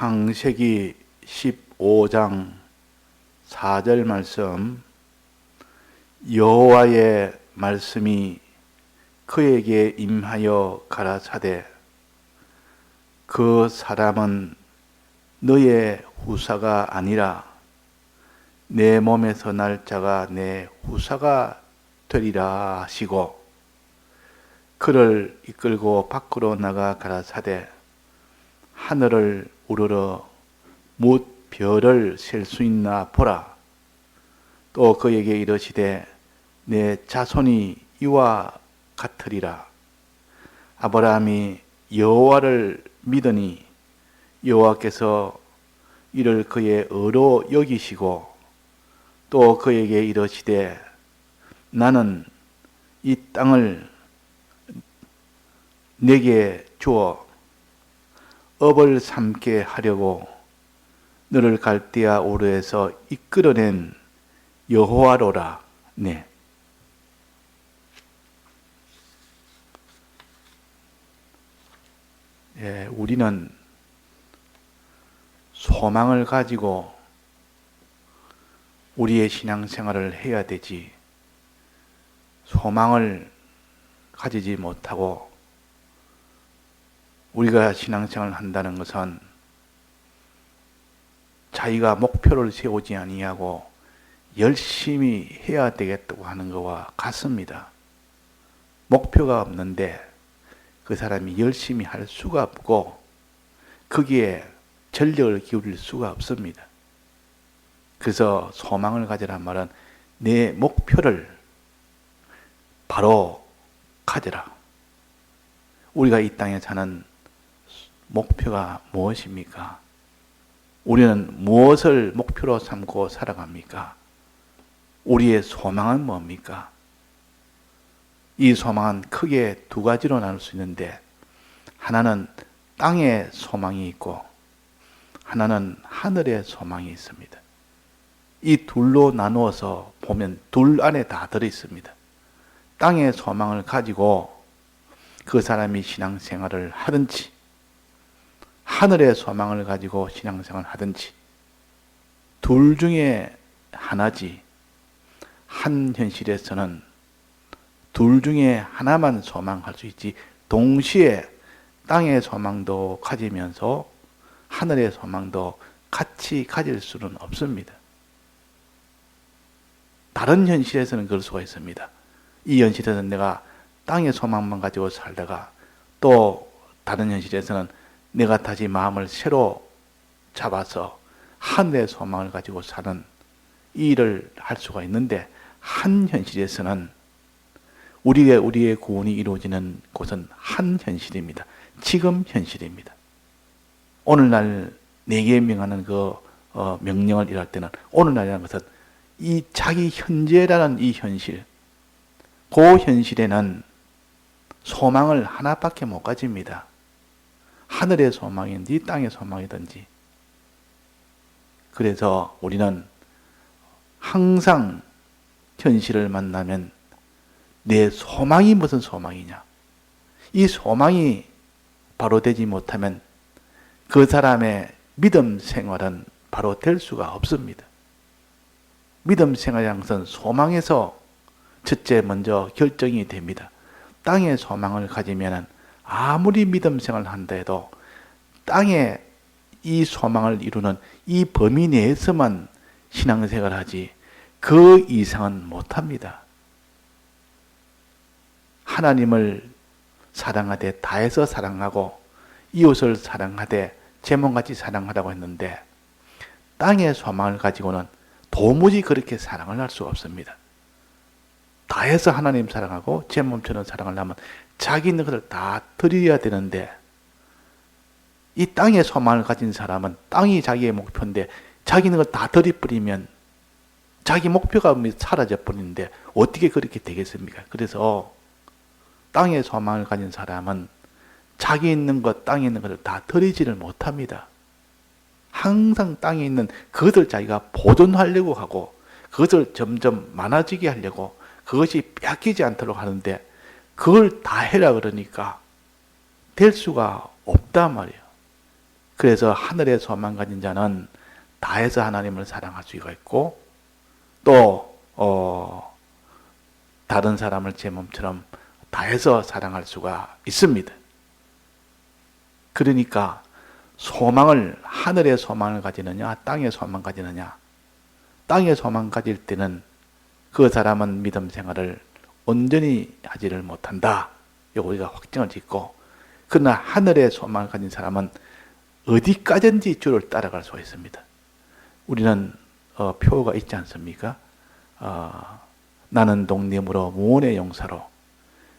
창세기 15장 4절 말씀, 여호와의 말씀이 그에게 임하여 가라사대 그 사람은 너의 후사가 아니라 내 몸에서 날 자가 내 후사가 되리라 하시고 그를 이끌고 밖으로 나가 가라사대 하늘을 우러러 뭇 별을 셀 수 있나 보라. 또 그에게 이르시되 내 자손이 이와 같으리라. 아브라함이 여호와를 믿으니 여호와께서 이를 그의 의로 여기시고 또 그에게 이르시되 나는 이 땅을 내게 주어 업을 삼게 하려고 너를 갈대아 우르에서 이끌어낸 여호와로라. 네. 예, 우리는 소망을 가지고 우리의 신앙생활을 해야 되지, 소망을 가지지 못하고 우리가 신앙생활을 한다는 것은 자기가 목표를 세우지 아니하고 열심히 해야 되겠다고 하는 것과 같습니다. 목표가 없는데 그 사람이 열심히 할 수가 없고 거기에 전력을 기울일 수가 없습니다. 그래서 소망을 가지란 말은 내 목표를 바로 가져라. 우리가 이 땅에 사는 목표가 무엇입니까? 우리는 무엇을 목표로 삼고 살아갑니까? 우리의 소망은 뭡니까? 이 소망은 크게 두 가지로 나눌 수 있는데 하나는 땅의 소망이 있고 하나는 하늘의 소망이 있습니다. 이 둘로 나누어서 보면 둘 안에 다 들어있습니다. 땅의 소망을 가지고 그 사람이 신앙생활을 하든지 하늘의 소망을 가지고 신앙생활을 하든지 둘 중에 하나지, 한 현실에서는 둘 중에 하나만 소망할 수 있지 동시에 땅의 소망도 가지면서 하늘의 소망도 같이 가질 수는 없습니다. 다른 현실에서는 그럴 수가 있습니다. 이 현실에서는 내가 땅의 소망만 가지고 살다가 또 다른 현실에서는 내가 다시 마음을 새로 잡아서 하늘의 소망을 가지고 사는 이 일을 할 수가 있는데 한 현실에서는 우리의 구원이 이루어지는 곳은 한 현실입니다. 지금 현실입니다. 오늘날 내게 명하는 그 명령을 일할 때는 오늘날이라는 것은 이 자기 현재라는 이 현실, 그 현실에는 소망을 하나밖에 못 가집니다. 하늘의 소망이든지 땅의 소망이든지. 그래서 우리는 항상 현실을 만나면 내 소망이 무슨 소망이냐? 이 소망이 바로 되지 못하면 그 사람의 믿음 생활은 바로 될 수가 없습니다. 믿음 생활이라는 것은 소망에서 첫째 먼저 결정이 됩니다. 땅의 소망을 가지면 아무리 믿음 생활을 한다 해도 땅에 이 소망을 이루는 이 범위 내에서만 신앙생활을 하지 그 이상은 못합니다. 하나님을 사랑하되 다해서 사랑하고 이웃을 사랑하되 제 몸같이 사랑하라고 했는데 땅의 소망을 가지고는 도무지 그렇게 사랑을 할 수가 없습니다. 다해서 하나님 사랑하고 제 몸처럼 사랑을 하면 자기 있는 것을 다 드려야 되는데 이 땅의 소망을 가진 사람은 땅이 자기의 목표인데 자기 있는 걸 다 들이버리면 자기 목표가 사라져 버리는데 어떻게 그렇게 되겠습니까? 그래서 땅의 소망을 가진 사람은 자기 있는 것, 땅에 있는 것을 다 드리지를 못합니다. 항상 땅에 있는 그것을 자기가 보존하려고 하고 그것을 점점 많아지게 하려고 그것이 뺏기지 않도록 하는데 그걸 다 해라 그러니까 될 수가 없단 말이에요. 그래서 하늘의 소망 가진 자는 다해서 하나님을 사랑할 수가 있고 또 다른 사람을 제 몸처럼 다해서 사랑할 수가 있습니다. 그러니까 소망을 하늘의 소망을 가지느냐 땅의 소망 가지느냐, 땅의 소망 가질 때는 그 사람은 믿음 생활을 온전히 하지를 못한다. 이거 우리가 확정을 짓고, 그러나 하늘의 소망을 가진 사람은 어디까지든지 주를 따라갈 수가 있습니다. 우리는 표가 있지 않습니까? 나는 독림으로 무언의 용사로,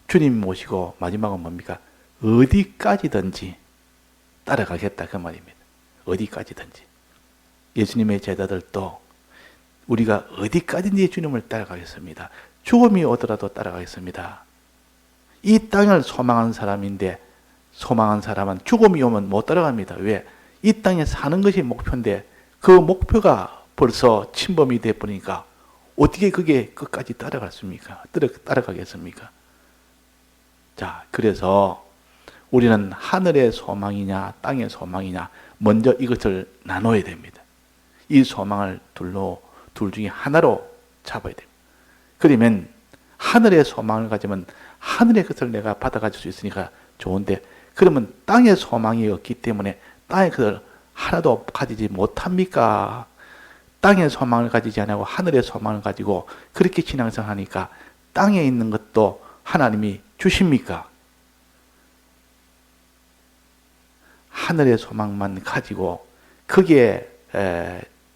주님 모시고 마지막은 뭡니까? 어디까지든지 따라가겠다 그 말입니다. 어디까지든지. 예수님의 제자들도 우리가 어디까지든지 주님을 따라가겠습니다. 죽음이 오더라도 따라가겠습니다. 이 땅을 소망한 사람인데, 소망한 사람은 죽음이 오면 못 따라갑니다. 왜? 이 땅에 사는 것이 목표인데 그 목표가 벌써 침범이 돼 버리니까 어떻게 그게 끝까지 따라갔습니까? 따라가겠습니까? 자, 그래서 우리는 하늘의 소망이냐 땅의 소망이냐 먼저 이것을 나눠야 됩니다. 이 소망을 둘 중에 하나로 잡아야 됩니다. 그러면 하늘의 소망을 가지면 하늘의 것을 내가 받아가질 수 있으니까 좋은데, 그러면 땅의 소망이 없기 때문에 땅의 것을 하나도 가지지 못합니까? 땅의 소망을 가지지 않고 하늘의 소망을 가지고 그렇게 신앙생활 하니까 땅에 있는 것도 하나님이 주십니까? 하늘의 소망만 가지고 거기에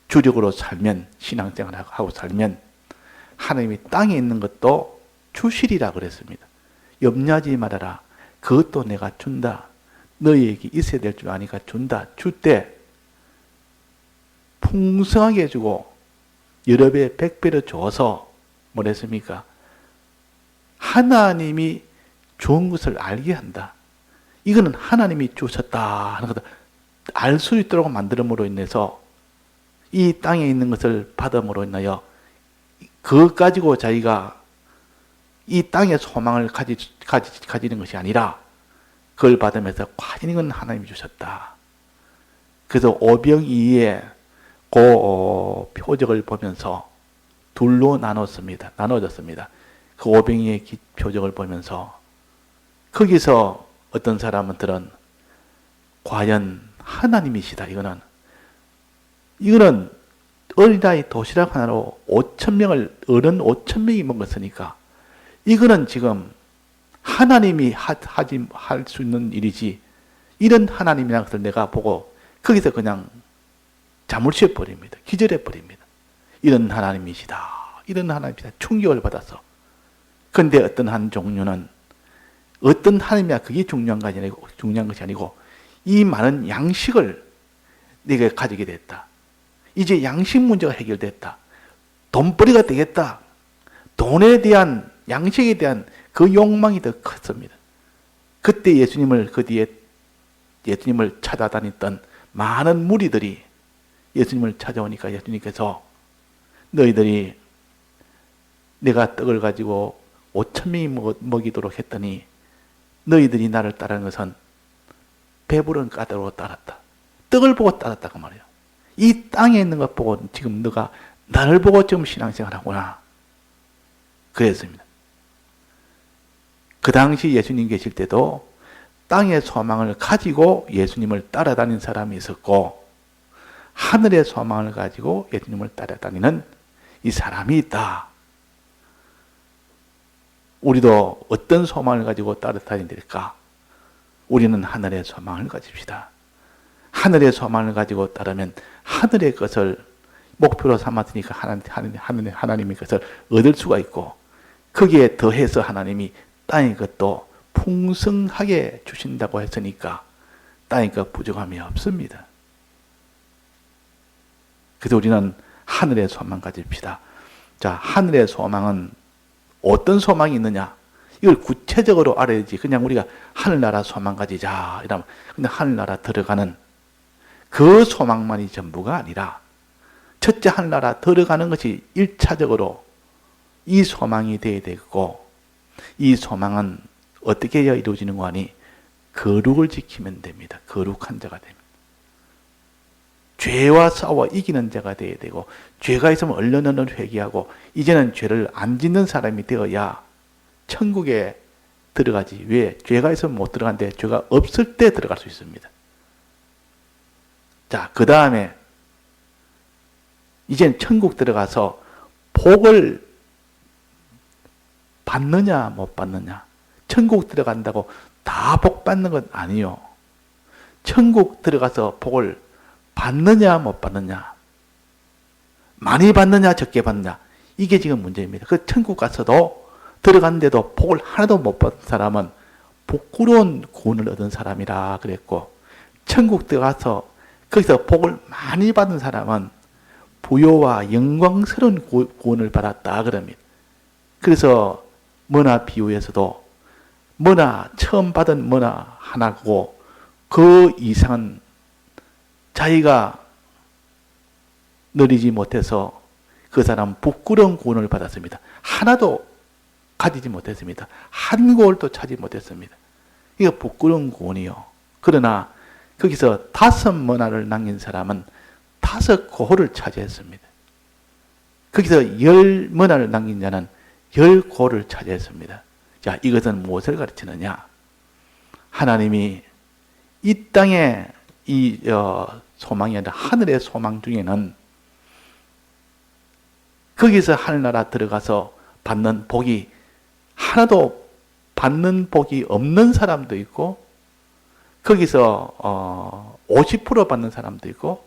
주력으로 살면, 신앙생활하고 살면 하나님이 땅에 있는 것도 주시리라 그랬습니다. 염려하지 말아라. 그것도 내가 준다. 너희에게 있어야 될 줄 아니까 준다. 줄 때 풍성하게 해주고 여러 배, 100배로 줘서 뭐랬습니까? 하나님이 좋은 것을 알게 한다. 이거는 하나님이 주셨다 하는 것을 알 수 있도록 만들음으로 인해서 이 땅에 있는 것을 받음으로 인하여 그것 가지고 자기가 이 땅의 소망을 가지는 것이 아니라 그걸 받으면서 과연 이건 하나님이 주셨다. 그래서 오병이의 그 표적을 보면서 둘로 나눠졌습니다. 그 오병이의 표적을 보면서 거기서 어떤 사람들은 과연 하나님이시다. 이거는 어린아이 도시락 하나로 5,000명을, 어른 5,000명이 먹었으니까 이거는 지금 하나님이 할 수 있는 일이지, 이런 하나님이라는 것을 내가 보고 거기서 그냥 자물쇠 버립니다. 기절해 버립니다. 이런 하나님이시다. 이런 하나님이시다. 충격을 받아서. 그런데 어떤 한 종류는 어떤 하나님이야 그게 중요한 것이 아니고 이 많은 양식을 내가 가지게 됐다. 이제 양식 문제가 해결됐다. 돈벌이가 되겠다. 돈에 대한, 양식에 대한 그 욕망이 더 컸습니다. 그때 그 뒤에 예수님을 찾아다녔던 많은 무리들이 예수님을 찾아오니까 예수님께서 너희들이 내가 떡을 가지고 5,000명이 먹이도록 했더니 너희들이 나를 따르는 것은 배부른 까닭으로 따랐다. 떡을 보고 따랐다 그 말이에요. 이 땅에 있는 것 보고 지금 너가 나를 보고 지금 신앙생활 하구나. 그랬습니다. 그 당시 예수님 계실 때도 땅의 소망을 가지고 예수님을 따라다닌 사람이 있었고 하늘의 소망을 가지고 예수님을 따라다니는 이 사람이 있다. 우리도 어떤 소망을 가지고 따라다니야 될까? 우리는 하늘의 소망을 가집시다. 하늘의 소망을 가지고 따르면 하늘의 것을 목표로 삼았으니까 하나님의 것을 얻을 수가 있고 거기에 더해서 하나님이 땅의 것도 풍성하게 주신다고 했으니까 땅의 것 부족함이 없습니다. 그래서 우리는 하늘의 소망 가집시다. 자, 하늘의 소망은 어떤 소망이 있느냐? 이걸 구체적으로 알아야지. 그냥 우리가 하늘나라 소망 가지자 이러면 그냥 하늘나라 들어가는 그 소망만이 전부가 아니라 첫째 하늘나라 들어가는 것이 1차적으로 이 소망이 되어야 되고 이 소망은 어떻게 해야 이루어지는 거 아니? 거룩을 지키면 됩니다. 거룩한 자가 됩니다. 죄와 싸워 이기는 자가 되어야 되고, 죄가 있으면 얼른 회개하고 이제는 죄를 안 짓는 사람이 되어야 천국에 들어가지. 왜? 죄가 있으면 못 들어가는데 죄가 없을 때 들어갈 수 있습니다. 자, 그 다음에 이제는 천국 들어가서 복을 받느냐 못 받느냐. 천국 들어간다고 다 복 받는 건 아니요. 천국 들어가서 복을 받느냐 못 받느냐, 많이 받느냐 적게 받느냐, 이게 지금 문제입니다. 그 천국 가서도 들어갔는데도 복을 하나도 못 받은 사람은 부끄러운 구원을 얻은 사람이라 그랬고, 천국 들어가서 거기서 복을 많이 받은 사람은 부요와 영광스러운 구원을 받았다 그럽니다. 그래서 머나 비유에서도 머나 처음 받은 머나 하나고 그 이상은 자기가 누리지 못해서 그 사람은 부끄러운 구원을 받았습니다. 하나도 가지지 못했습니다. 한 골도 차지 못했습니다. 이거 부끄러운 구원이요. 그러나 거기서 5머나를 남긴 사람은 5고를 차지했습니다. 거기서 10머나를 남긴 자는 10고를 차지했습니다. 자, 이것은 무엇을 가르치느냐? 하나님이 이 땅에 이 소망이 아니라 하늘의 소망 중에는 거기서 하늘나라 들어가서 받는 복이 하나도 받는 복이 없는 사람도 있고, 거기서 50% 받는 사람도 있고,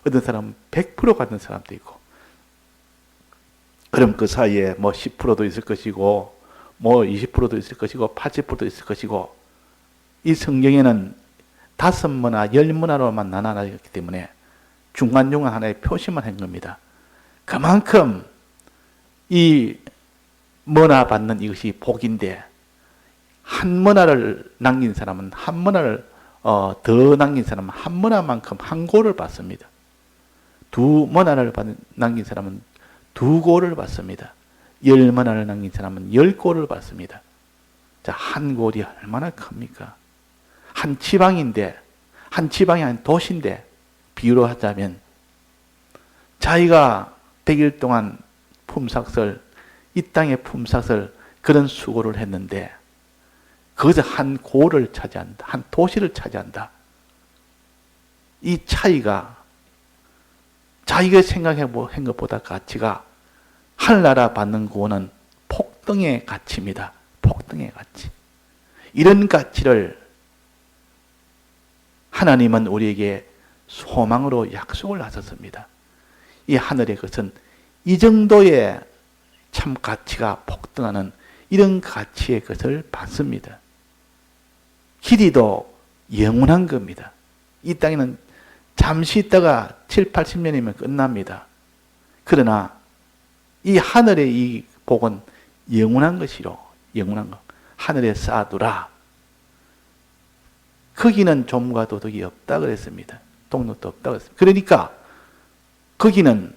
어떤 사람은 100% 받는 사람도 있고, 그럼 그 사이에 뭐 10%도 있을 것이고, 뭐 20%도 있을 것이고, 80%도 있을 것이고, 이 성경에는 5머나 10머나로만 나눠놨기 때문에 중간중간 하나의 표시만 한 겁니다. 그만큼 이 머나 받는 이것이 복인데, 한 머나를 남긴 사람은 한 머나를 더 남긴 사람은 한 머나만큼 한 고를 받습니다. 2머나를 남긴 사람은 2고를 받습니다. 10머나를 남긴 사람은 10고를 받습니다. 자, 한 골이 얼마나 큽니까? 한 지방인데, 한 지방이 한 도시인데, 비유로 하자면 자기가 100일 동안 품삯을, 이 땅에 품삯을 그런 수고를 했는데 거기서 한 고를 차지한다. 한 도시를 차지한다. 이 차이가 자기가 생각한 것보다 가치가, 하늘나라 받는 구원은 폭등의 가치입니다. 폭등의 가치. 이런 가치를 하나님은 우리에게 소망으로 약속을 하셨습니다. 이 하늘의 것은 이 정도의 참 가치가 폭등하는 이런 가치의 것을 받습니다. 길이도 영원한 겁니다. 이 땅에는 잠시 있다가 7, 80년이면 끝납니다. 그러나 이 하늘의 이 복은 영원한 것이로, 영원한 것. 하늘에 쌓아두라. 거기는 좀과 도둑이 없다 그랬습니다. 동력도 없다 그랬습니다. 그러니까 거기는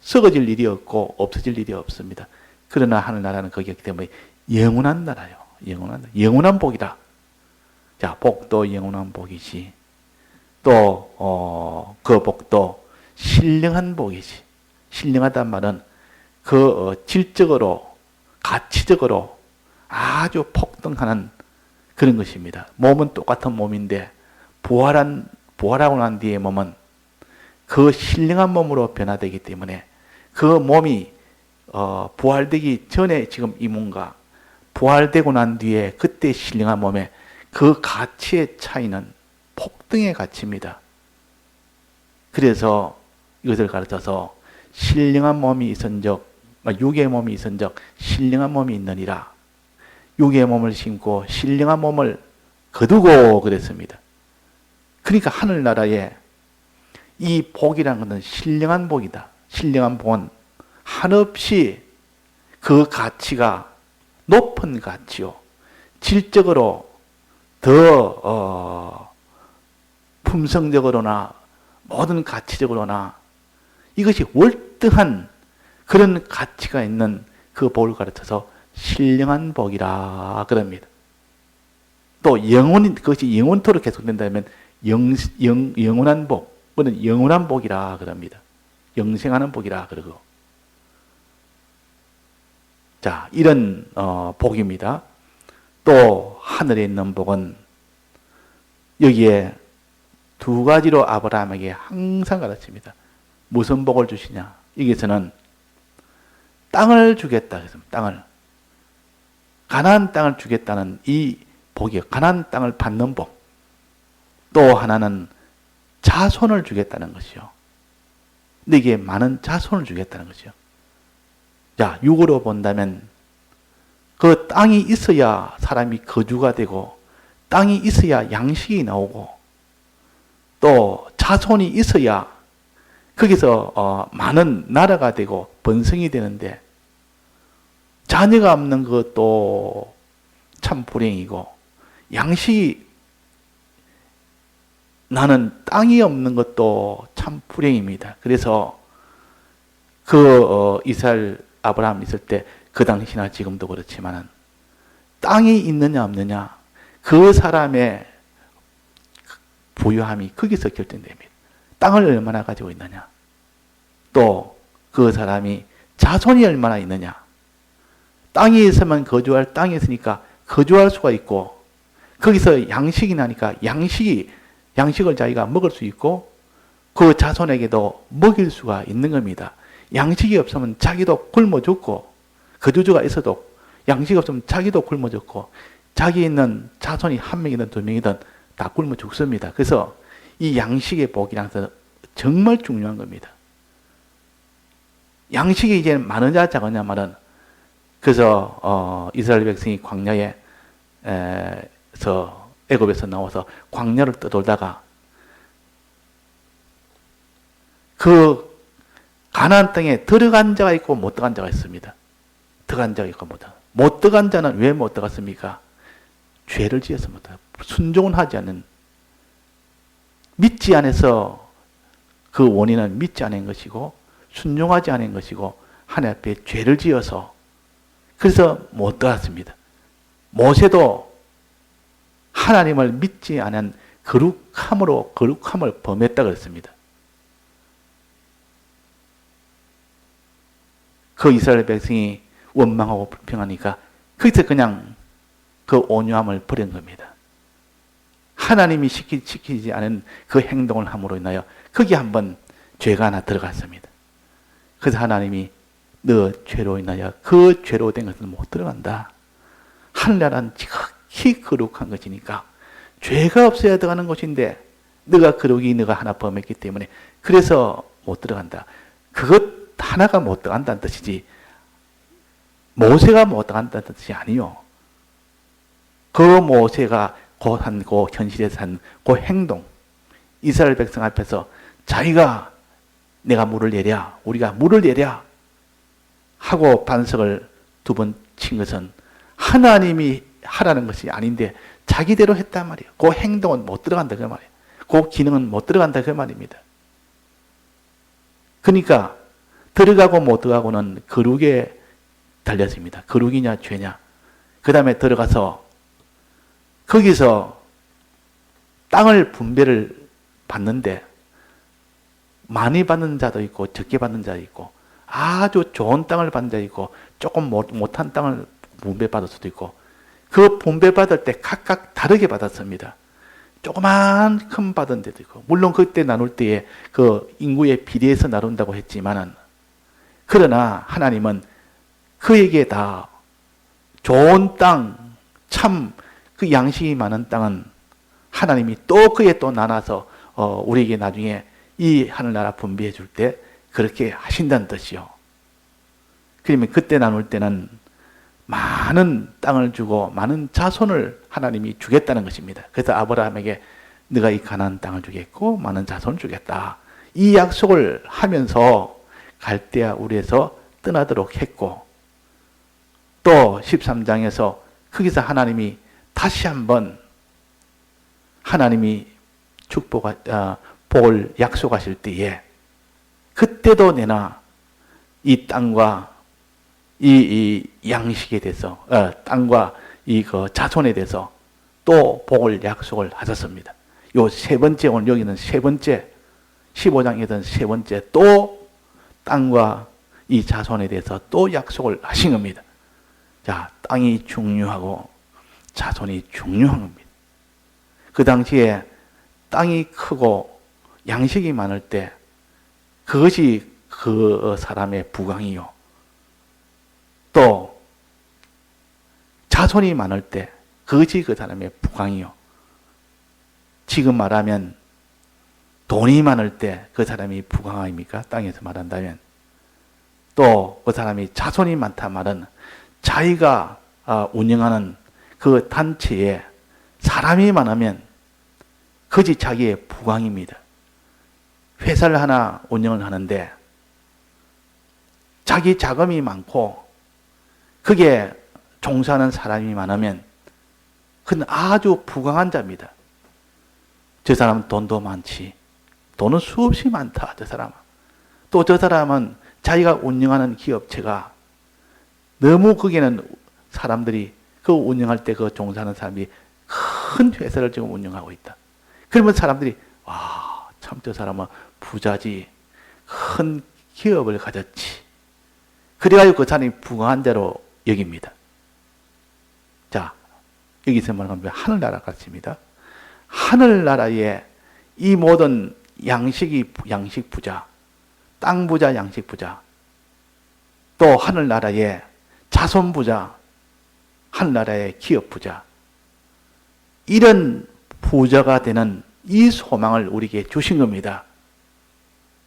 썩어질 일이 없고 없어질 일이 없습니다. 그러나 하늘나라는 거기였기 때문에 영원한 나라요. 영원한 복이다. 자, 복도 영원한 복이지. 또 그 복도 신령한 복이지. 신령하단 말은 그 질적으로, 가치적으로 아주 폭등하는 그런 것입니다. 몸은 똑같은 몸인데 부활하고 난 뒤에 몸은 그 신령한 몸으로 변화되기 때문에 그 몸이 부활되기 전에 지금 이 몸과 부활되고 난 뒤에 그때 신령한 몸에 그 가치의 차이는 폭등의 가치입니다. 그래서 이것을 가르쳐서 신령한 몸이 있은적, 육의 몸이 있은적 신령한 몸이 있느니라. 육의 몸을 심고 신령한 몸을 거두고 그랬습니다. 그러니까 하늘나라에 이 복이라는 것은 신령한 복이다. 신령한 복은 한없이 그 가치가 높은 가치요. 질적으로 더 품성적으로나 모든 가치적으로나 이것이 월등한 그런 가치가 있는 그 복을 가르쳐서 신령한 복이라 그럽니다. 또 영원히, 그것이 영원토록 계속된다면 영원한 복, 그는 영원한 복이라 그럽니다. 영생하는 복이라 그러고. 자, 이런 복입니다. 또 하늘에 있는 복은 여기에 두 가지로 아브라함에게 항상 가르칩니다. 무슨 복을 주시냐? 여기서는 땅을 주겠다 했습니다. 땅을. 가나안 땅을 주겠다는 이 복이요. 가나안 땅을 받는 복. 또 하나는 자손을 주겠다는 것이요. 너에게 많은 자손을 주겠다는 것이요. 자, 육으로 본다면 그 땅이 있어야 사람이 거주가 되고 땅이 있어야 양식이 나오고 또 자손이 있어야 거기서 많은 나라가 되고 번성이 되는데 자녀가 없는 것도 참 불행이고 양식이 나는 땅이 없는 것도 참 불행입니다. 그래서 이스라엘 아브라함 있을 때 그 당시나 지금도 그렇지만은 땅이 있느냐 없느냐 그 사람의 부유함이 거기서 결정됩니다. 땅을 얼마나 가지고 있느냐 또 그 사람이 자손이 얼마나 있느냐 땅이 있으면 거주할 땅이 있으니까 거주할 수가 있고 거기서 양식이 나니까 양식을 자기가 먹을 수 있고 그 자손에게도 먹일 수가 있는 겁니다. 양식이 없으면 자기도 굶어 죽고 거주주가 있어도 양식이 없으면 자기도 굶어 죽고 자기 있는 자손이 한 명이든 두 명이든 다 굶어 죽습니다. 그래서 이 양식의 복이라는 것은 정말 중요한 겁니다. 양식이 이제 많으냐 작으냐 말은 그래서 이스라엘 백성이 광야에서 애굽에서 나와서 광야를 떠돌다가 그 가나안 땅에 들어간 자가 있고 못 들어간 자가 있습니다. 들어간 자가 있고 못 들어간 자는 왜 못 들어갔습니까? 죄를 지어서 못 들어갔습니다. 순종은 하지 않는 믿지 않아서 그 원인은 믿지 않은 것이고 순종하지 않은 것이고 하나님 앞에 죄를 지어서 그래서 못 들어갔습니다. 모세도 하나님을 믿지 않은 거룩함을 범했다 그랬습니다. 그 이스라엘 백성이 원망하고 불평하니까 거기서 그냥 그 온유함을 버린 겁니다. 하나님이 시키지 않은 그 행동을 함으로 인하여 거기 한번 죄가 하나 들어갔습니다. 그래서 하나님이 너 죄로 인하여 그 죄로 된 것은 못 들어간다. 하늘나라는 지극히 거룩한 것이니까 죄가 없어야 들어가는 것인데 너가 하나 범했기 때문에 그래서 못 들어간다. 그것 하나가 못 들어간다는 뜻이지 모세가 못 들어간다는 뜻이 아니요. 그 모세가 그 현실에서 한 그 행동 이스라엘 백성 앞에서 자기가 내가 물을 내랴 우리가 물을 내랴 하고 반석을 두 번 친 것은 하나님이 하라는 것이 아닌데 자기대로 했단 말이에요. 그 행동은 못 들어간다 그 말이에요. 그 기능은 못 들어간다 그 말입니다. 그러니까 들어가고 못 들어가고는 거룩에 달렸습니다. 거룩이냐 죄냐. 그 다음에 들어가서 거기서 땅을 분배를 받는데 많이 받는 자도 있고 적게 받는 자도 있고 아주 좋은 땅을 받는 자도 있고 조금 못한 땅을 분배받을 수도 있고 그 분배받을 때 각각 다르게 받았습니다. 조그만 큰 받은 데도 있고 물론 그때 나눌 때에 그 인구에 비례해서 나눈다고 했지만은 그러나 하나님은 그에게 다 좋은 땅, 참 그 양식이 많은 땅은 하나님이 또 그에 또 나눠서 우리에게 나중에 이 하늘나라 분배해 줄 때 그렇게 하신다는 뜻이요. 그러면 그때 나눌 때는 많은 땅을 주고 많은 자손을 하나님이 주겠다는 것입니다. 그래서 아브라함에게 네가 이 가나안 땅을 주겠고 많은 자손을 주겠다. 이 약속을 하면서 갈대아 우르에서 떠나도록 했고 또 13장에서 거기서 하나님이 다시 한번 하나님이 복을 약속하실 때에 그때도 내나 이 땅과 이 양식에 대해서 땅과 그 자손에 대해서 또 복을 약속을 하셨습니다. 요 세 번째 오늘 여기는 세 번째 15장에서는 세 번째 또 땅과 이 자손에 대해서 또 약속을 하신 겁니다. 자, 땅이 중요하고 자손이 중요한 겁니다. 그 당시에 땅이 크고 양식이 많을 때 그것이 그 사람의 부강이요. 또 자손이 많을 때 그것이 그 사람의 부강이요. 지금 말하면 돈이 많을 때 그 사람이 부강아입니까? 땅에서 말한다면. 또 그 사람이 자손이 많다 말은 자기가 운영하는 그 단체에 사람이 많으면 그것이 자기의 부강입니다. 회사를 하나 운영을 하는데 자기 자금이 많고 그게 종사하는 사람이 많으면 그건 아주 부강한 자입니다. 저 사람은 돈도 많지. 돈은 수없이 많다. 저 사람은. 또 저 사람은 자기가 운영하는 기업체가 너무 거기에는 사람들이 그 운영할 때 그 종사하는 사람이 큰 회사를 지금 운영하고 있다. 그러면 사람들이 와, 참 저 사람은 부자지. 큰 기업을 가졌지. 그래가지고 그 사람이 부강한 대로 여깁니다. 자, 여기서 말하면 하늘나라 같습니다. 하늘나라에 이 모든 양식 부자, 땅 부자, 양식 부자, 또 하늘나라에 자손 부자, 하늘나라의 기업 부자, 이런 부자가 되는 이 소망을 우리에게 주신 겁니다.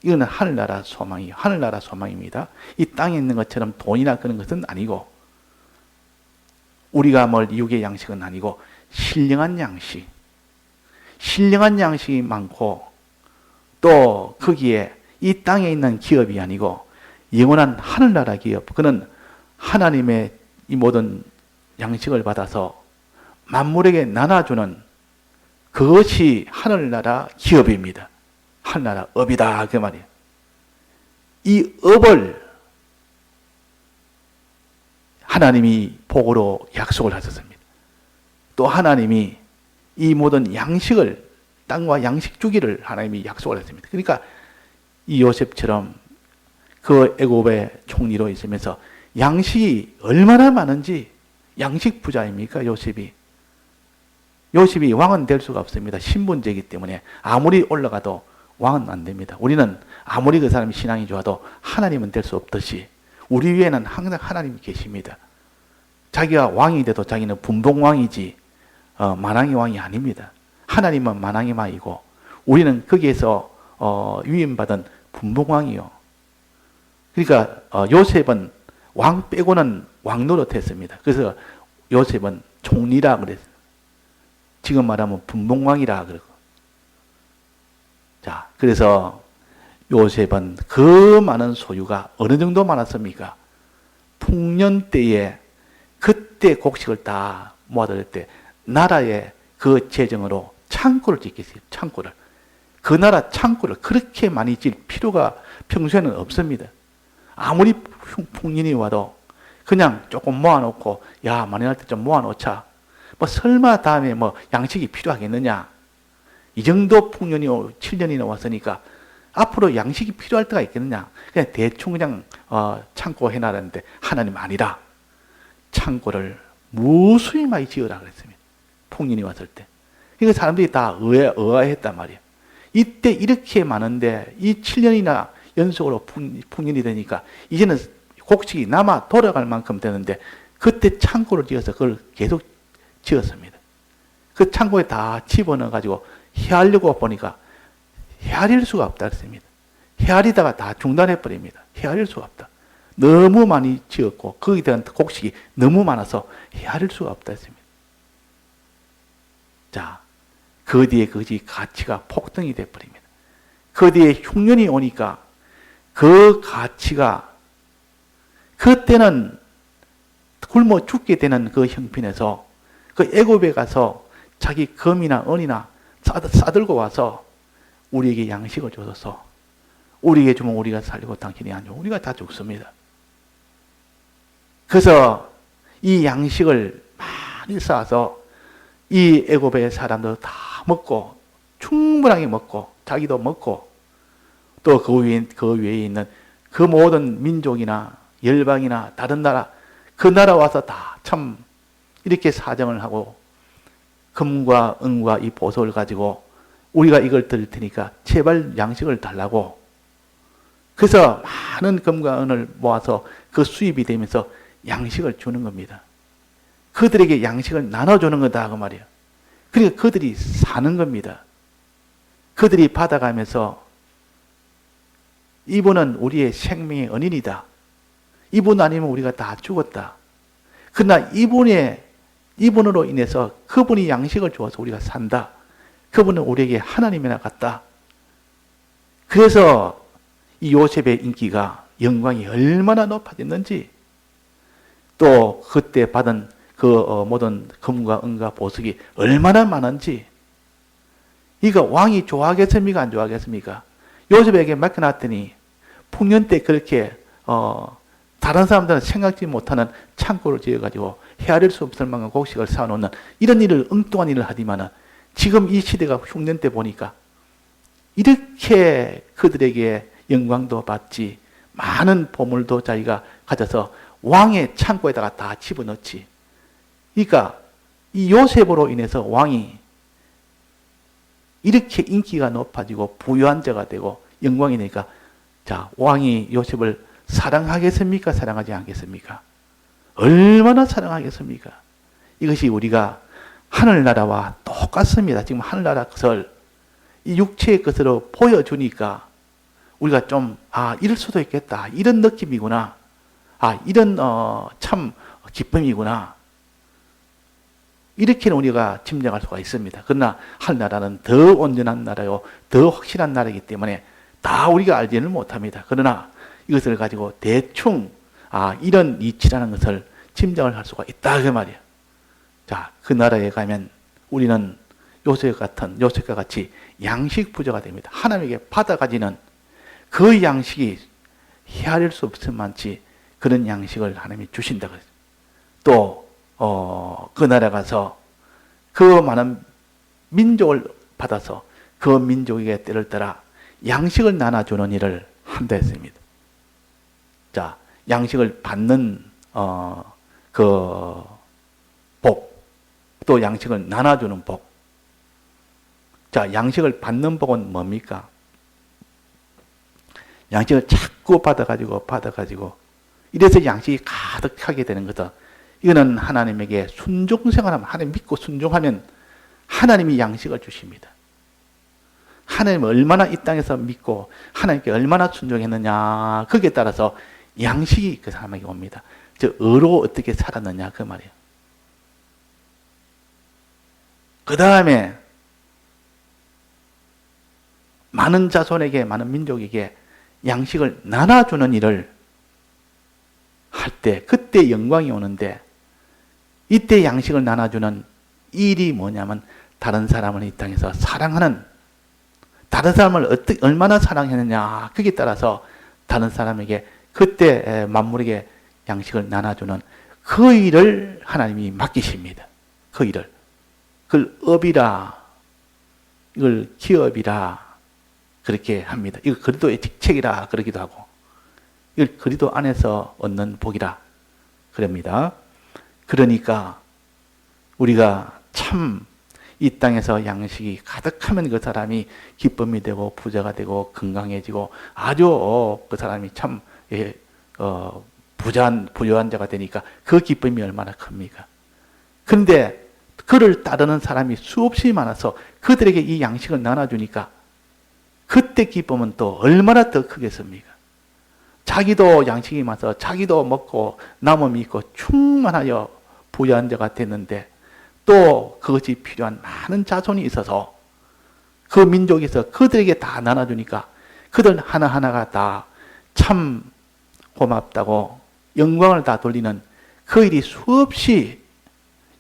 이거는 하늘나라 소망이에요. 하늘나라 소망입니다. 이 땅에 있는 것처럼 돈이나 그런 것은 아니고, 우리가 육의 양식은 아니고 신령한 양식, 신령한 양식이 많고, 또 거기에 이 땅에 있는 기업이 아니고 영원한 하늘나라 기업, 그는 하나님의 이 모든 양식을 받아서 만물에게 나눠주는 그것이 하늘나라 기업입니다. 하늘나라 업이다, 그 말이에요. 이 업을 하나님이 복으로 약속을 하셨습니다. 또 하나님이 이 모든 양식을, 땅과 양식 주기를 하나님이 약속을 했습니다. 그러니까 이 요셉처럼 그 애굽의 총리로 있으면서 양식이 얼마나 많은지, 양식 부자입니까, 요셉이? 요셉이 왕은 될 수가 없습니다. 신분제이기 때문에 아무리 올라가도 왕은 안 됩니다. 우리는 아무리 그 사람이 신앙이 좋아도 하나님은 될 수 없듯이 우리 위에는 항상 하나님이 계십니다. 자기가 왕이 돼도 자기는 분봉왕이지 만왕의 왕이 아닙니다. 하나님은 만왕의 왕이고 우리는 거기에서 위임받은 분봉왕이요. 그러니까 요셉은 왕 빼고는 왕 노릇했습니다. 그래서 요셉은 총리라 그랬어요. 지금 말하면 분봉왕이라 그러고. 자, 그래서 요셉은 그 많은 소유가 어느 정도 많았습니까? 풍년 때에 그때 곡식을 다 모아들 때 나라의 그 재정으로 창고를 짓겠어요. 창고를. 그 나라 창고를 그렇게 많이 질 필요가 평소에는 없습니다. 아무리 풍년이 와도 그냥 조금 모아놓고, 야, 많이 날 때 좀 모아놓자. 뭐 설마 다음에 뭐 양식이 필요하겠느냐. 이 정도 풍년이 7년이나 왔으니까 앞으로 양식이 필요할 때가 있겠느냐. 그냥 대충 그냥 창고 해놔라는데 하나님 아니라 창고를 무수히 많이 지으라 그랬습니다. 풍년이 왔을 때. 그러니까 사람들이 다 의아했단 말이에요. 이때 이렇게 많은데 이 7년이나 연속으로 풍년이 되니까 이제는 곡식이 남아 돌아갈 만큼 되는데 그때 창고를 지어서 그걸 계속 지었습니다. 그 창고에 다 집어넣어가지고 헤아리려고 보니까 헤아릴 수가 없다 그랬습니다. 헤아리다가 다 중단해버립니다. 헤아릴 수가 없다. 너무 많이 지었고 거기에 대한 곡식이 너무 많아서 헤아릴 수가 없다 했습니다. 자, 그 뒤에 그것이 가치가 폭등이 돼버립니다. 그 뒤에 흉년이 오니까 그 가치가 그때는 굶어 죽게 되는 그 형편에서 그 애굽에 가서 자기 금이나 은이나 싸들고 와서 우리에게 양식을 줘서 우리에게 주면 우리가 살고 당신이 안 주면 우리가 다 죽습니다. 그래서 이 양식을 많이 쌓아서 이 애굽의 사람들 다 먹고 충분하게 먹고 자기도 먹고 또 그 외에 있는 그 모든 민족이나 열방이나 다른 나라, 그 나라 와서 다 참 이렇게 사정을 하고 금과 은과 이 보석을 가지고 우리가 이걸 드릴 테니까 제발 양식을 달라고. 그래서 많은 금과 은을 모아서 그 수입이 되면서 양식을 주는 겁니다. 그들에게 양식을 나눠주는 거다 그 말이에요. 그러니까 그들이 사는 겁니다. 그들이 받아가면서 이분은 우리의 생명의 은인이다. 이분 아니면 우리가 다 죽었다. 그러나 이분으로 인해서 그분이 양식을 주어서 우리가 산다. 그분은 우리에게 하나님이나 같다. 그래서 이 요셉의 인기가 영광이 얼마나 높아졌는지, 또 그때 받은 그 모든 금과 은과 보석이 얼마나 많은지, 이거 왕이 좋아하겠습니까? 안 좋아하겠습니까? 요셉에게 맡겨놨더니 풍년 때 그렇게 다른 사람들은 생각지 못하는 창고를 지어가지고 헤아릴 수 없을 만큼 곡식을 사놓는 이런 일을, 엉뚱한 일을 하지만은 지금 이 시대가 흉년 때 보니까 이렇게 그들에게 영광도 받지, 많은 보물도 자기가 가져서 왕의 창고에다가 다 집어넣지. 그러니까 이 요셉으로 인해서 왕이 이렇게 인기가 높아지고 부유한 자가 되고 영광이 되니까, 자, 왕이 요셉을 사랑하겠습니까? 사랑하지 않겠습니까? 얼마나 사랑하겠습니까? 이것이 우리가 하늘나라와 똑같습니다. 지금 하늘나라 것을 이 육체의 것으로 보여주니까 우리가 좀, 이럴 수도 있겠다. 이런 느낌이구나. 이런 참 기쁨이구나. 이렇게는 우리가 짐작할 수가 있습니다. 그러나 하늘나라는 더 온전한 나라요, 더 확실한 나라이기 때문에 다 우리가 알지는 못합니다. 그러나 이것을 가지고 대충 이런 이치라는 것을 짐작을 할 수가 있다 그 말이에요. 자, 그 나라에 가면 우리는 요셉과 같이 양식 부자가 됩니다. 하나님에게 받아가지는 그 양식이 헤아릴 수 없을 만치 그런 양식을 하나님이 주신다 그랬어요. 또 그 나라 가서 그 많은 민족을 받아서 그 민족에게 때를 따라 양식을 나눠주는 일을 한다 했습니다. 자, 양식을 받는 그 복, 또 양식을 나눠주는 복. 자, 양식을 받는 복은 뭡니까? 양식을 자꾸 받아가지고 이래서 양식이 가득하게 되는 거다. 이거는 하나님에게 순종생활하면, 하나님 믿고 순종하면 하나님이 양식을 주십니다. 하나님 얼마나 이 땅에서 믿고 하나님께 얼마나 순종했느냐, 거기에 따라서 양식이 그 사람에게 옵니다. 의로 어떻게 살았느냐 그 말이에요. 그 다음에 많은 자손에게, 많은 민족에게 양식을 나눠주는 일을 할 때, 그때 영광이 오는데, 이때 양식을 나눠주는 일이 뭐냐면 다른 사람을 이 땅에서 사랑하는, 다른 사람을 얼마나 사랑했느냐 거기에 따라서 다른 사람에게 그때 만물에게 양식을 나눠주는 그 일을 하나님이 맡기십니다. 그 일을. 그걸 업이라, 이걸 기업이라 그렇게 합니다. 이걸 그리도의 직책이라 그러기도 하고, 이걸 그리도 안에서 얻는 복이라 그럽니다. 그러니까 우리가 참 이 땅에서 양식이 가득하면 그 사람이 기쁨이 되고 부자가 되고 건강해지고 아주 그 사람이 참 부유한 자가 되니까 그 기쁨이 얼마나 큽니까? 그런데 그를 따르는 사람이 수없이 많아서 그들에게 이 양식을 나눠주니까 그때 기쁨은 또 얼마나 더 크겠습니까? 자기도 양식이 많아서 자기도 먹고 남음이 있고 충만하여 부유한 자가 됐는데, 또 그것이 필요한 많은 자손이 있어서 그 민족에서 그들에게 다 나눠주니까 그들 하나하나가 다 참 고맙다고 영광을 다 돌리는 그 일이 수없이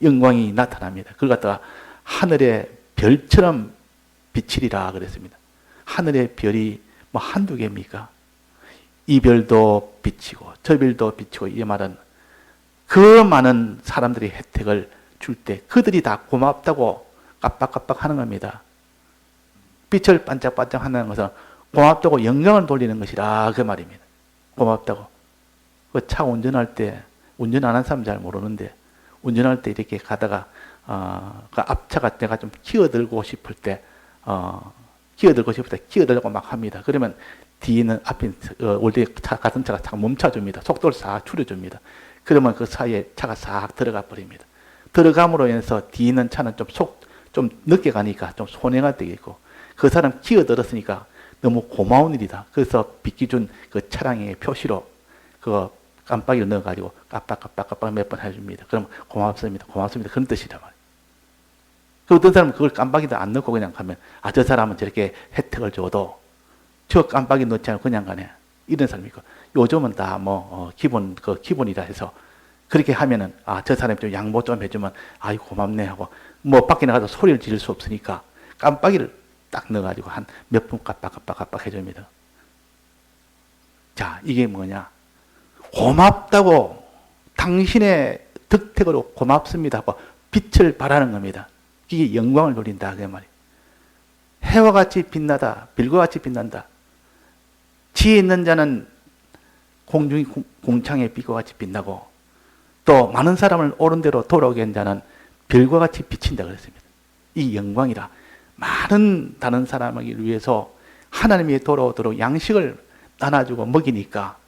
영광이 나타납니다. 그걸 갖다가 하늘의 별처럼 비치리라 그랬습니다. 하늘의 별이 뭐 한두 개입니까? 이 별도 비치고 저 별도 비치고, 이 말은 그 많은 사람들이 혜택을 줄 때 그들이 다 고맙다고 깜빡깜빡 하는 겁니다. 빛을 반짝반짝 한다는 것은 고맙다고 영광을 돌리는 것이라 그 말입니다. 고맙다고. 그 차 운전할 때 운전 안 한 사람 잘 모르는데 운전할 때 이렇게 가다가 그 앞차가 내가 좀 끼어들고 싶을 때 끼어들고 막 합니다. 그러면 뒤에는 앞에 원래 차 같은 차가 딱 멈춰줍니다. 속도를 싹 줄여줍니다. 그러면 그 사이에 차가 싹 들어가 버립니다. 들어감으로 인해서 뒤에 있는 차는 좀 늦게 가니까 좀 손해가 되겠고 그 사람 끼어들었으니까 너무 고마운 일이다. 그래서 비켜준 그 차량의 표시로 그 깜빡이를 넣어가지고 깜빡 몇 번 해줍니다. 그럼 고맙습니다. 그런 뜻이란 말이에요. 그 어떤 사람은 그걸 깜빡이도 안 넣고 그냥 가면 저 사람은 저렇게 혜택을 줘도 저 깜빡이 넣지 않고 그냥 가네. 이런 사람이 있고 요즘은 다 기본이라 해서 그렇게 하면은 저 사람이 좀 양보 좀 해주면 아이 고맙네 하고 밖에 나가서 소리를 지를 수 없으니까 깜빡이를 딱 넣어가지고 한 몇 분 깜빡 해줍니다. 자, 이게 뭐냐? 고맙다고 당신의 덕택으로 고맙습니다 하고 빛을 발하는 겁니다. 이게 영광을 돌린다 그 말이에요. 해와 같이 빛나다, 별과 같이 빛난다. 지혜 있는 자는 공창의 빛과 같이 빛나고 또 많은 사람을 옳은 대로 돌아오게 한 자는 별과 같이 비친다 그랬습니다. 이 영광이라 많은 다른 사람을 위해서 하나님이 돌아오도록 양식을 나눠주고 먹이니까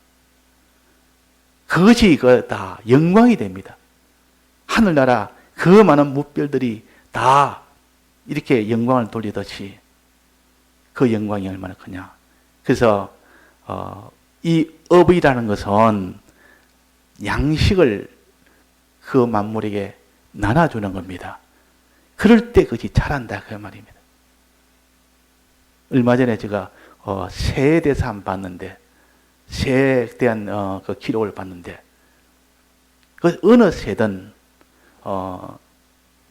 그것이 다 영광이 됩니다. 하늘나라 그 많은 무별들이 다 이렇게 영광을 돌리듯이 그 영광이 얼마나 크냐. 그래서 이 업이라는 것은 양식을 그 만물에게 나눠주는 겁니다. 그럴 때 그것이 자란다 그 말입니다. 얼마 전에 제가 새에 대해서 한번 봤는데 새에 대한 그 기록을 봤는데 그 어느 새든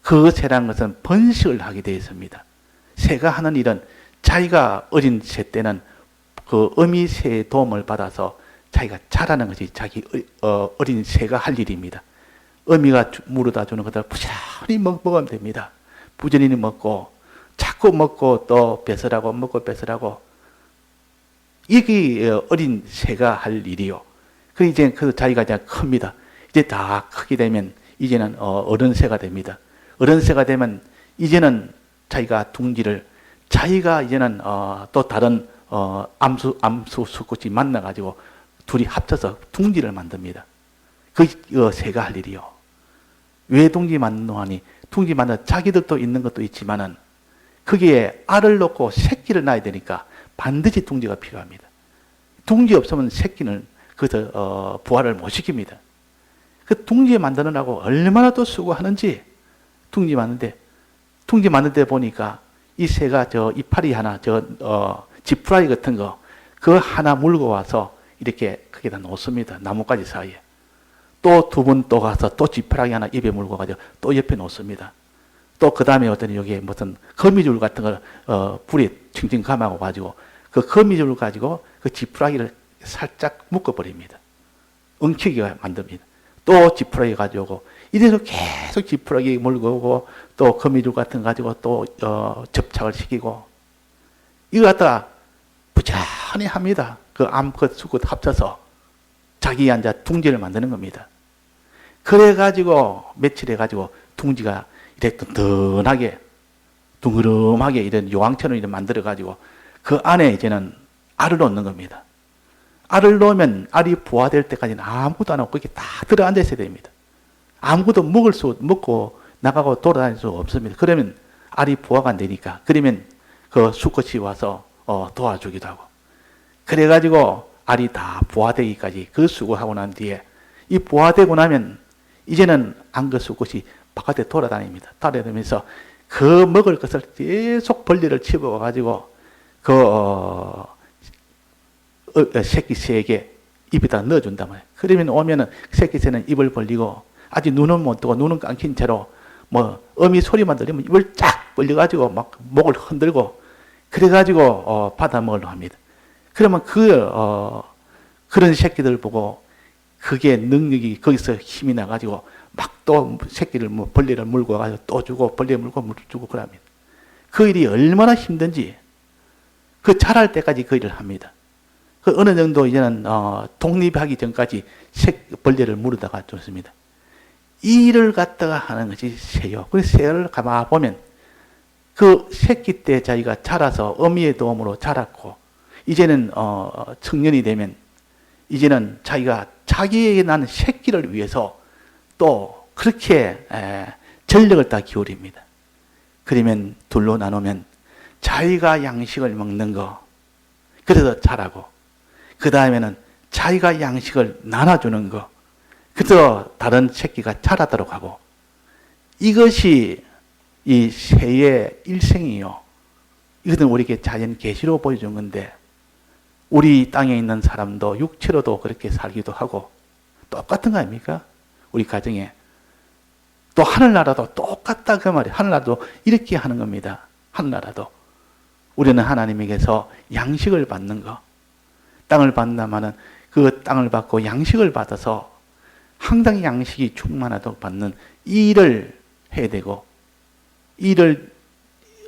그 새라는 것은 번식을 하게 되어 있습니다. 새가 하는 일은 자기가 어린 새 때는 그 어미 새의 도움을 받아서 자기가 자라는 것이 자기 어린 새가 할 일입니다. 어미가 물어다 주는 것을 부지런히 먹으면 됩니다. 부지런히 먹고 자꾸 먹고 또 배설하고 먹고 배설하고 이게 어린 새가 할 일이요. 그 이제 그 자기가 이제 큽니다. 이제 다 크게 되면 이제는 어른 새가 됩니다. 어른 새가 되면 이제는 자기가 둥지를 자기가 이제는 또 다른 암수 수꽃이 만나가지고 둘이 합쳐서 둥지를 만듭니다. 그 새가 할 일이요. 왜 둥지 만드노 하니 둥지 만든 자기들도 있는 것도 있지만은 거기에 알을 놓고 새끼를 낳아야 되니까 반드시 둥지가 필요합니다. 둥지 없으면 새끼는 그것을 부화를 못 시킵니다. 그 둥지 만드느라고 얼마나 또 수고하는지 둥지 만드는데 보니까 이 새가 저 이파리 하나 지푸라기 같은 거 그 하나 물고 와서 이렇게 거기다 놓습니다. 나뭇가지 사이에. 또 두 번 또 가서 또 지푸라기 하나 입에 물고 가지고 또 옆에 놓습니다. 또 그 다음에 어떤 여기에 무슨 거미줄 같은 걸 불에 칭칭 감아고 가지고 그 거미줄을 가지고 그 지푸라기를 살짝 묶어버립니다. 엉키게 만듭니다. 또 지푸라기 가져오고 이래서 계속 지푸라기 몰고 오고 또 거미줄 같은 거 가지고 또 접착을 시키고 이거 갖다가 부지런히 합니다. 그 암컷 수컷 합쳐서 자기 앉아 둥지를 만드는 겁니다. 그래가지고 며칠 해가지고 둥지가 이렇게 든든하게 둥그름하게 이런 요강처럼 이렇게 만들어가지고 그 안에 이제는 알을 놓는 겁니다. 알을 놓으면 알이 부화될 때까지는 아무것도 안 하고 거기 딱 들어앉아 있어야 됩니다. 아무것도 먹고 나가고 돌아다닐 수 없습니다. 그러면 알이 부화가 안 되니까 그러면 그 수컷이 와서 도와주기도 하고 그래가지고 알이 다 부화되기까지 그 수고하고 난 뒤에 이 부화되고 나면 이제는 안그 수컷이 바깥에 돌아다닙니다. 돌아다니면서 그 먹을 것을 계속 벌레를 집어가지고 새끼 새에게 입에다 넣어준단 말이에요. 그러면 오면은 새끼 새는 입을 벌리고 아직 눈은 못 뜨고 눈은 감긴 채로 어미 소리만 들리면 입을 쫙 벌려가지고 막 목을 흔들고 그래가지고 받아 먹으려고 합니다. 그러면 그런 새끼들 보고 그게 능력이 거기서 힘이 나가지고 막 또 새끼를 벌레를 물고 가지고 또 주고 벌레 물고 물 주고 그럽니다. 그 일이 얼마나 힘든지 그 자랄 때까지 그 일을 합니다. 그 어느 정도 이제는 독립하기 전까지 벌레를 물어다가 줬습니다. 이 일을 갖다가 하는 것이 새요. 그 새를 가만 보면 그 새끼 때 자기가 자라서 어미의 도움으로 자랐고 이제는 청년이 되면 이제는 자기가 자기에게 난 새끼를 위해서 또 그렇게 전력을 다 기울입니다. 그러면 둘로 나누면 자기가 양식을 먹는 거 그래서 자라고 그 다음에는 자기가 양식을 나눠주는 거 그래서 다른 새끼가 자라도록 하고 이것이 이 새의 일생이요. 이것은 우리에게 자연 계시로 보여준 건데 우리 땅에 있는 사람도 육체로도 그렇게 살기도 하고 똑같은 거 아닙니까? 우리 가정에. 또 하늘나라도 똑같다 그 말이에요. 하늘나라도 이렇게 하는 겁니다. 하늘나라도. 우리는 하나님에게서 양식을 받는 거. 땅을 받는다마는 그 땅을 받고 양식을 받아서 항상 양식이 충만하도록 받는 이 일을 해야 되고 이 일을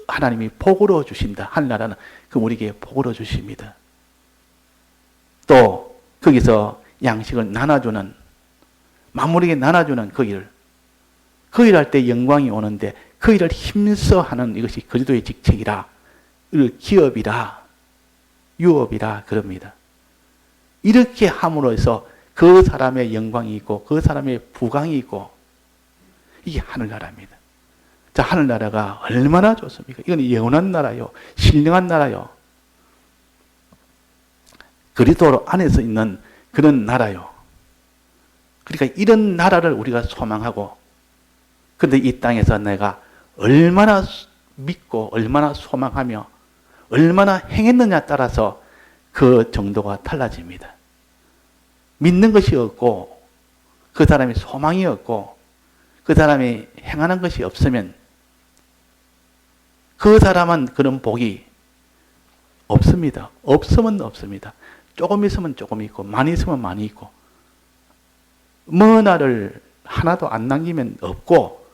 하나님이 복으로 주신다. 하늘나라는 그 우리에게 복으로 주십니다. 또 거기서 양식을 나눠주는 만물에게 나눠주는 그 일. 그 일할 때 영광이 오는데 그 일을 힘써 하는 이것이 그리스도의 직책이라 기업이라 유업이라 그럽니다. 이렇게 함으로 해서 그 사람의 영광이 있고 그 사람의 부강이 있고 이게 하늘나라입니다. 자, 하늘나라가 얼마나 좋습니까? 이건 영원한 나라요. 신령한 나라요. 그리스도 안에서 있는 그런 나라요. 그러니까 이런 나라를 우리가 소망하고 그런데 이 땅에서 내가 얼마나 믿고 얼마나 소망하며 얼마나 행했느냐에 따라서 그 정도가 달라집니다. 믿는 것이 없고 그 사람이 소망이 없고 그 사람이 행하는 것이 없으면 그 사람은 그런 복이 없습니다. 없으면 없습니다. 조금 있으면 조금 있고 많이 있으면 많이 있고 뭐나를 하나도 안 남기면 없고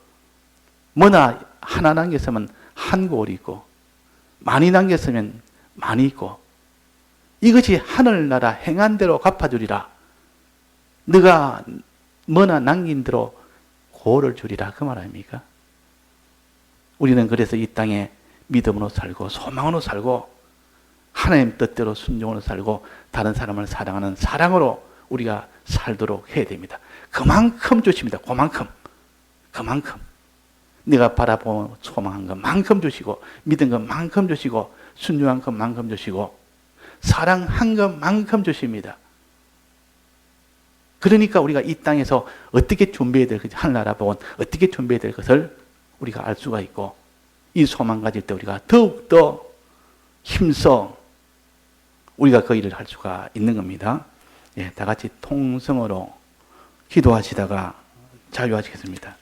뭐나 하나 남겼으면 한 골이 있고 많이 남겼으면 많이 있고 이것이 하늘나라 행한 대로 갚아주리라. 네가 뭐나 남긴 대로 고를 주리라 그 말 아닙니까? 우리는 그래서 이 땅에 믿음으로 살고 소망으로 살고 하나님 뜻대로 순종으로 살고 다른 사람을 사랑하는 사랑으로 우리가 살도록 해야 됩니다. 그만큼 주십니다. 그만큼. 네가 바라보고 소망한 것만큼 주시고 믿은 것만큼 주시고 순종한 것만큼 주시고 사랑한 것만큼 주십니다. 그러니까 우리가 이 땅에서 어떻게 준비해야 될 것을 하늘나라 복은 어떻게 준비해야 될 것을 우리가 알 수가 있고 이 소망 가질 때 우리가 더욱더 힘써 우리가 그 일을 할 수가 있는 겁니다. 예, 다 같이 통성으로 기도하시다가 자유하시겠습니다.